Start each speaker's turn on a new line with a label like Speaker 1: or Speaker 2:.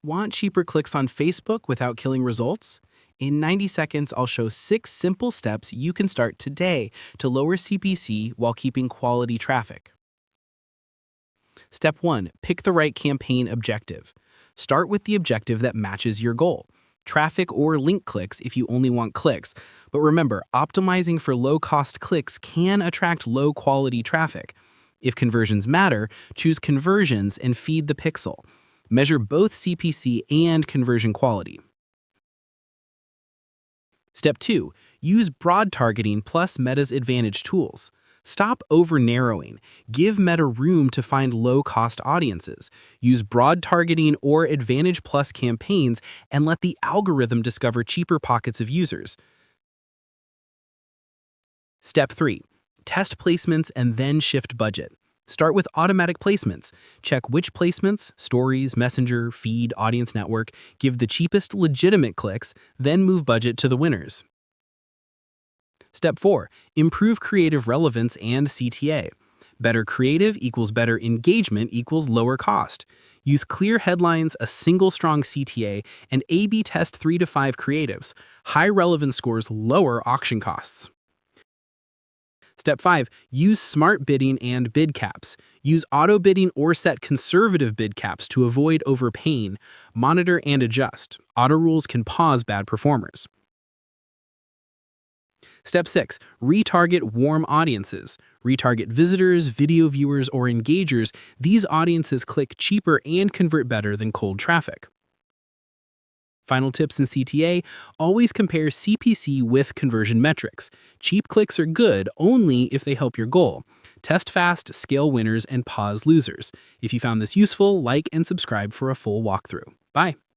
Speaker 1: Want cheaper clicks on Facebook without killing results? In 90 seconds, I'll show 6 simple steps you can start today to lower CPC while keeping quality traffic. Step 1. Pick the right campaign objective. Start with the objective that matches your goal. Traffic or link clicks if you only want clicks. But remember, optimizing for low-cost clicks can attract low-quality traffic. If conversions matter, choose conversions and feed the pixel. Measure both CPC and conversion quality. Step 2. Use broad targeting plus Meta's advantage tools. Stop over-narrowing. Give Meta room to find low-cost audiences. Use broad targeting or Advantage Plus campaigns and let the algorithm discover cheaper pockets of users. Step 3. Test placements and then shift budget. Start with automatic placements. Check which placements, stories, messenger, feed, audience network, give the cheapest legitimate clicks, then move budget to the winners. Step 4. Improve creative relevance and CTA. Better creative equals better engagement equals lower cost. Use clear headlines, a single strong CTA, and A/B test 3 to 5 creatives. High relevance scores lower auction costs. Step 5. Use smart bidding and bid caps. Use auto bidding or set conservative bid caps to avoid overpaying. Monitor and adjust. Auto rules can pause bad performers. Step 6. Retarget warm audiences. Retarget visitors, video viewers, or engagers. These audiences click cheaper and convert better than cold traffic. Final tips in CTA, always compare CPC with conversion metrics. Cheap clicks are good only if they help your goal. Test fast, scale winners, and pause losers. If you found this useful, like and subscribe for a full walkthrough. Bye.